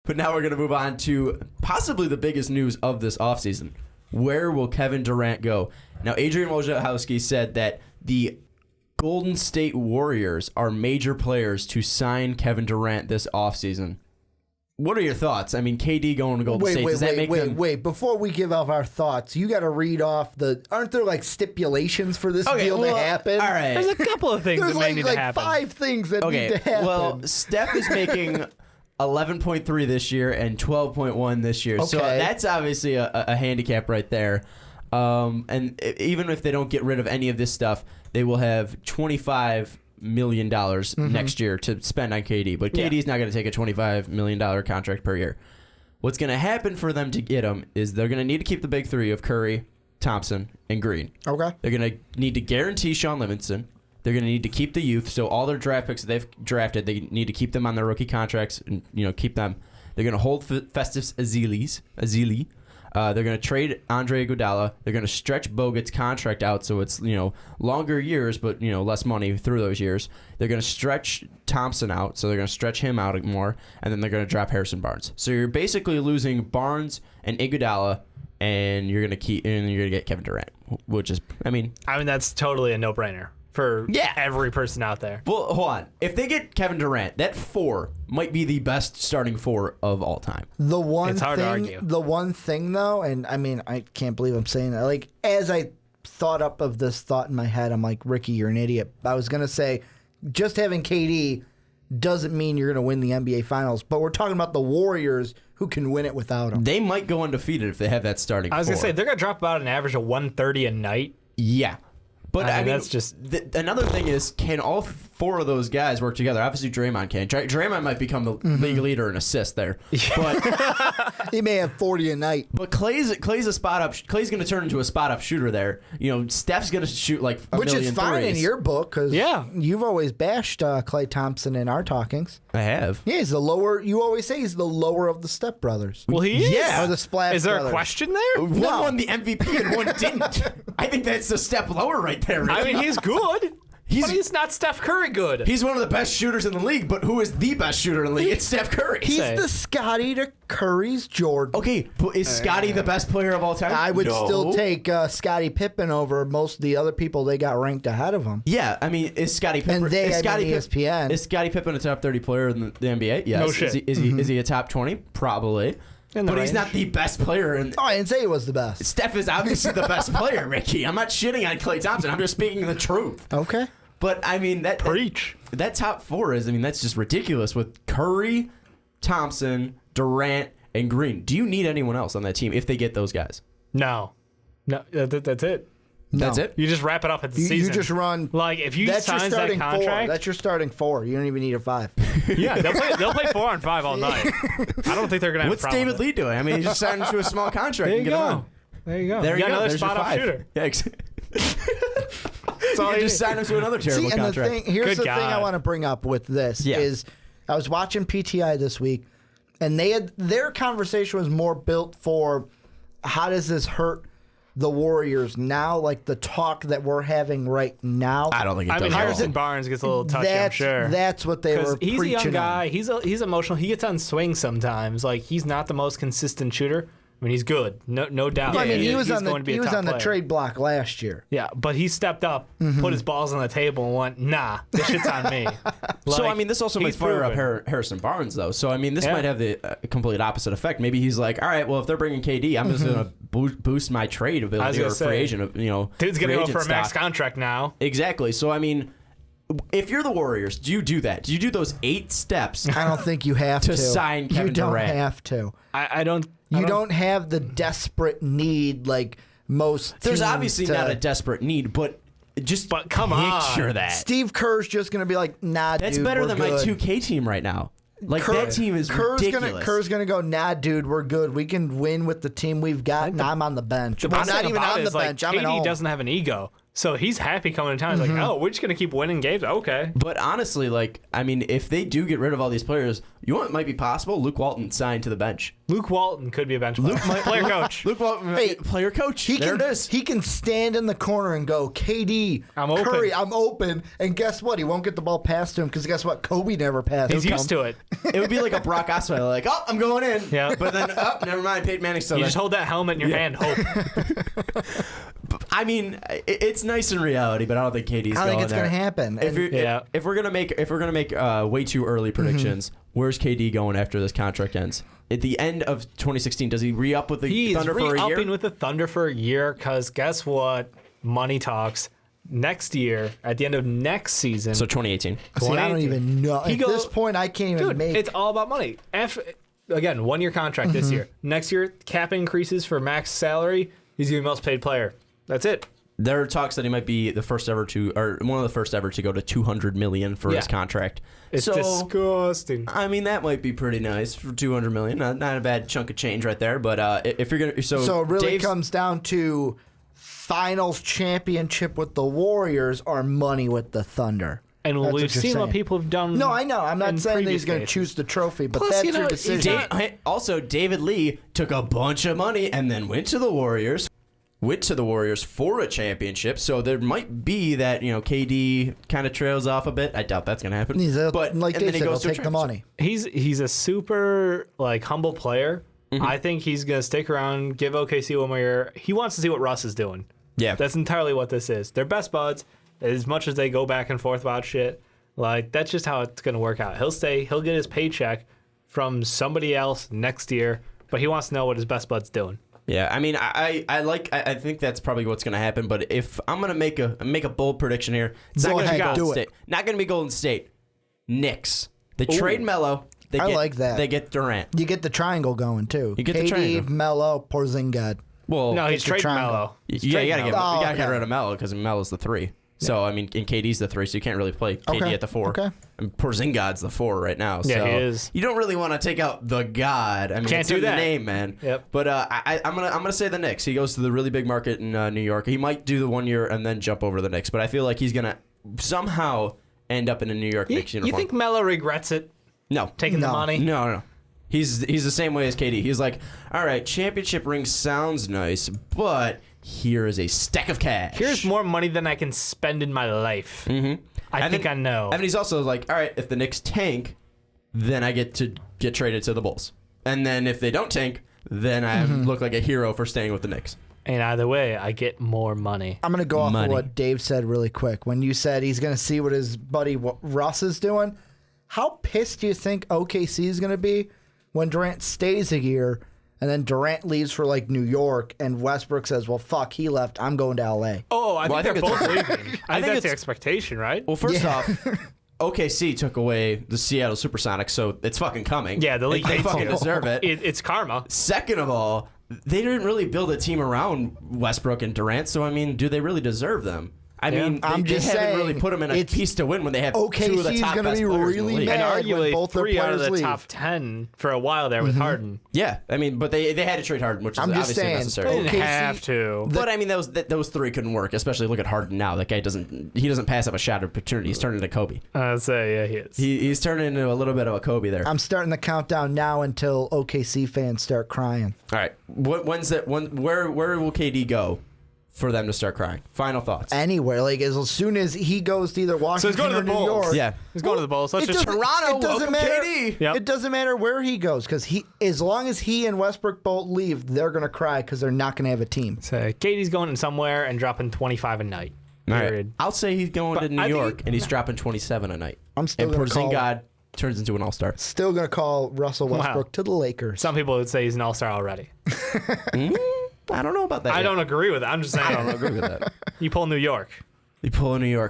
But now we're going to move on to possibly the biggest news of this offseason. Where will Kevin Durant go? Now, Adrian Wojciechowski said that the Golden State Warriors are major players to sign Kevin Durant this offseason. What are your thoughts? I mean, KD going to Golden State, does that make them... Wait, before we give off our thoughts, you got to read off aren't there like stipulations for this deal to happen? All right. There's a couple of things that may need to happen. 5 things that need to happen. Well, Steph is making 11.3 this year and 12.1 this year. Okay. So that's obviously a handicap right there. And even if they don't get rid of any of this stuff, they will have $25 million next year to spend on KD. But KD's not going to take a $25 million contract per year. What's going to happen for them to get him is they're going to need to keep the big three of Curry, Thompson, and Green. Okay. They're going to need to guarantee Shaun Livingston. They're going to need to keep the youth. So all their draft picks that they've drafted, they need to keep them on their rookie contracts and keep them. They're going to hold Festus Ezeli. They're going to trade Andre Iguodala. They're going to stretch Bogut's contract out so it's longer years, but less money through those years. They're going to stretch Thompson out, so they're going to stretch him out more, and then they're going to drop Harrison Barnes. So you're basically losing Barnes and Iguodala, and you're going to get Kevin Durant, which is, I mean, that's totally a no-brainer for every person out there. Well, hold on. If they get Kevin Durant, that 4 might be the best starting 4 of all time. It's hard to argue. The one thing, though, and I mean, I can't believe I'm saying that. Like, as I thought up of this thought in my head, I'm like, Ricky, you're an idiot. I was going to say, just having KD doesn't mean you're going to win the NBA Finals, but we're talking about the Warriors who can win it without him. They might go undefeated if they have that starting 4. I was going to say, they're going to drop about an average of 130 a night. Yeah. But I mean, that's just another thing is, can all 4 of those guys work together? Obviously, Draymond can. Draymond might become the league leader in assists there, but he may have 40 a night. But Clay's a spot up. Clay's going to turn into a spot up shooter there. Steph's going to shoot like a which million is fine threes. in your book because you've always bashed Klay Thompson in our talkings. I have. Yeah, he's the lower. You always say he's the lower of the Step Brothers. Well, he is. Yeah, or the Splash. Is there brothers. a question there? One won the MVP and one didn't. I think that's the step lower right there. Ricky. I mean, he's good. But he's not Steph Curry good. He's one of the best shooters in the league, but who is the best shooter in the league? It's Steph Curry. He's the Scotty to Curry's Jordan. Okay, but is Scotty the best player of all time? I would still take Scottie Pippen over most of the other people they got ranked ahead of him. Yeah, I mean, is Scottie Pippen... And ESPN. Is Scottie Pippen a top 30 player in the NBA? Yes. No shit. Is he a top 20? Probably. But he's not the best player. I didn't say he was the best. Steph is obviously the best player, Ricky. I'm not shitting on Klay Thompson. I'm just speaking the truth. Okay. But, I mean, that top 4 is, that's just ridiculous with Curry, Thompson, Durant, and Green. Do you need anyone else on that team if they get those guys? No, that's it. That's it? You just wrap it up at the season. You just run. Like, if you sign that contract... 4. That's your starting 4. You don't even need a 5. Yeah, they'll play 4 on 5 all night. I don't think they're going to have What's a problem David Lee doing? I mean, he just signed him to a small contract. There you and get go. him on. There you go. There you go. Another There's your spot-up 5. shooter. Yeah, so you just signed him to another terrible contract. Here's the thing I want to bring up with this is I was watching PTI this week, and their conversation was more built for how does this hurt the Warriors now, like the talk that we're having right now. I don't think it does. Harrison Barnes gets a little touchy, I'm sure. That's what they were preaching. He's a young guy. On. He's emotional. He gets on swings sometimes. Like, he's not the most consistent shooter. I mean, he's good, no doubt. I mean, he was on the trade block last year. Yeah, but he stepped up, put his balls on the table, and went, "Nah, this shit's on me." So I mean, this also might fire up Harrison Barnes, though. So I mean, this might have the complete opposite effect. Maybe he's like, "All right, well, if they're bringing KD, I'm just gonna boost my trade ability or free agent." Dude's gonna go for a max contract now. Exactly. So I mean, if you're the Warriors, do you do that? Do you do those 8 steps? I don't think you have to sign Kevin Durant. You don't have to. I don't. You don't have the desperate need like most. There's obviously not a desperate need, but come on, that Steve Kerr's just gonna be like, nah, that's dude, better we're than good. my 2K team right now. Like that team is ridiculous. Kerr's gonna go, nah, dude, we're good. We can win with the team we've got, and I'm on the bench. The not even on the bench. I'm at home. KD doesn't have an ego. So he's happy coming to town. He's like, oh, we're just going to keep winning games? Okay. But honestly, like, I mean, if they do get rid of all these players, you know what might be possible? Luke Walton signed to the bench. Luke Walton could be a bench player. Player coach. Luke Walton, Hey, player coach. There it is. He can stand in the corner and go, KD, I'm open. Curry, I'm open. And guess what? He won't get the ball passed to him because guess what? Kobe never passed He's him. used to it. It would be like a Brock Osweiler, like, oh, I'm going in. Yeah. But then, oh, never mind, Peyton Manning still You there. just hold that helmet in your hand. Hope. I mean, it's nice in reality, but I don't think KD's I going think it's there. going to happen. If, And if we're gonna make way too early predictions, where's KD going after this contract ends? At the end of 2016, does he re-up with the He's Thunder for a year? re-upping with the Thunder for a year because guess what? Money talks. Next year, at the end of next season. So 2018. see, I don't even know. He At goes- this point, I can't even Dude, make. it's all about money. Again, 1 year contract this year. Next year, cap increases for max salary. He's going to be most paid player. That's it. There are talks that he might be the first ever to, or one of the first ever to go to $200 million for his contract. It's disgusting. I mean, that might be pretty nice for $200 million. Not a bad chunk of change right there. But if you're gonna, so it really Dave's- comes down to finals championship with the Warriors or money with the Thunder. And That's we've what you're seen what saying. people have done. No, I know. I'm not in saying that previous he's going to cases. choose the trophy, but Plus, that's you know, your he's decision. not- Also, David Lee took a bunch of money and then went to the Warriors. Went to the Warriors for a championship, so there might be that, you know, KD kind of trails off a bit. I doubt that's going to happen. But like and they then he said, he'll goes to a take the money. He's a super like humble player. I think he's gonna stick around, give OKC one more year. He wants to see what Russ is doing. Yeah. That's entirely what this is. They're best buds. As much as they go back and forth about shit, like that's just how it's gonna work out. He'll stay. He'll get his paycheck from somebody else next year, but he wants to know what his best bud's doing. Yeah, I mean, I think that's probably what's going to happen. But if I'm going to make a bold prediction here, it's not Go going to be ahead, Golden do it. State. Not going to be Golden State. Knicks. They trade Melo. They I get, like that. They get Durant. You get the triangle going too. You get the triangle. KD, Melo, Porzingis. Well, No, he's the trading triangle. Melo. yeah, you got to get Melo. Oh, get okay. rid of Melo because Melo's the 3. So I mean, and KD's the 3, so you can't really play KD Okay, at the 4. okay. And Porzingis the 4 right now. Yeah, so he is. You don't really want to take out the god. I mean, Can't it's do in the that. name, man. Yep. But I'm gonna say the Knicks. He goes to the really big market in New York. He might do the 1 year and then jump over to the Knicks. But I feel like he's gonna somehow end up in a New York Knicks You uniform. think Melo regrets it? No. Taking the No. money? No. He's the same way as KD. He's like, all right, championship ring sounds nice, but here is a stack of cash. Here's more money than I can spend in my life. Mm-hmm. I think I know. And he's also like, all right, if the Knicks tank, then I get to get traded to the Bulls. And then if they don't tank, then I look like a hero for staying with the Knicks. And either way, I get more money. I'm going to go off Money. of what Dave said really quick. When you said he's going to see what his buddy Russ is doing, how pissed do you think OKC is going to be when Durant stays a year and then Durant leaves for like New York and Westbrook says, well, fuck, he left. I'm going to LA. Oh, I think I think they're both it's- leaving. I think that's it's- the expectation, right? Well, first Yeah. off, OKC took away the Seattle Supersonics, so it's fucking coming. Yeah, the league They hates fucking you. deserve it. It's karma. Second of all, they didn't really build a team around Westbrook and Durant, so I mean, do they really deserve them? I Yeah. mean, I'm they just haven't really saying, put them in a it's- piece to win when they have two of the OKC's top gonna best be players in the really league. mad. And when arguably both their 3 out of players the leave. top 10 for a while there with Harden. Yeah, I mean, but they had to trade Harden, which is I'm just obviously saying, They necessary. didn't OKC have to. But I mean, those 3 couldn't work. Especially look at Harden now. That guy doesn't pass up a shot opportunity. He's turning into Kobe. I'd say, yeah, he is. He's turning into a little bit of a Kobe there. I'm starting the countdown now until OKC fans start crying. All right, when's that? Where will KD go for them to start crying? Final thoughts. Anywhere, like as soon as he goes to either So he's Washington going to or the New Bulls. York, Yeah. He's going to the Bulls. Let's It just doesn't- Toronto, it doesn't welcome matter. KD. Yep. It doesn't matter where he goes because as long as he and Westbrook both leave, they're gonna cry because they're not gonna have a team. say Katie's going somewhere and dropping 25 a night. All right. Period. I'll say he's going But to New I think- York and he's dropping 27 a night. I'm still and gonna call. Porzingis turns into an all-star. Still gonna call Russell Westbrook to the Lakers. Some people would say he's an all-star already. I don't know about that. I yet. don't agree with it. I'm just saying. I don't agree with that. You pull New York. You pull in New York.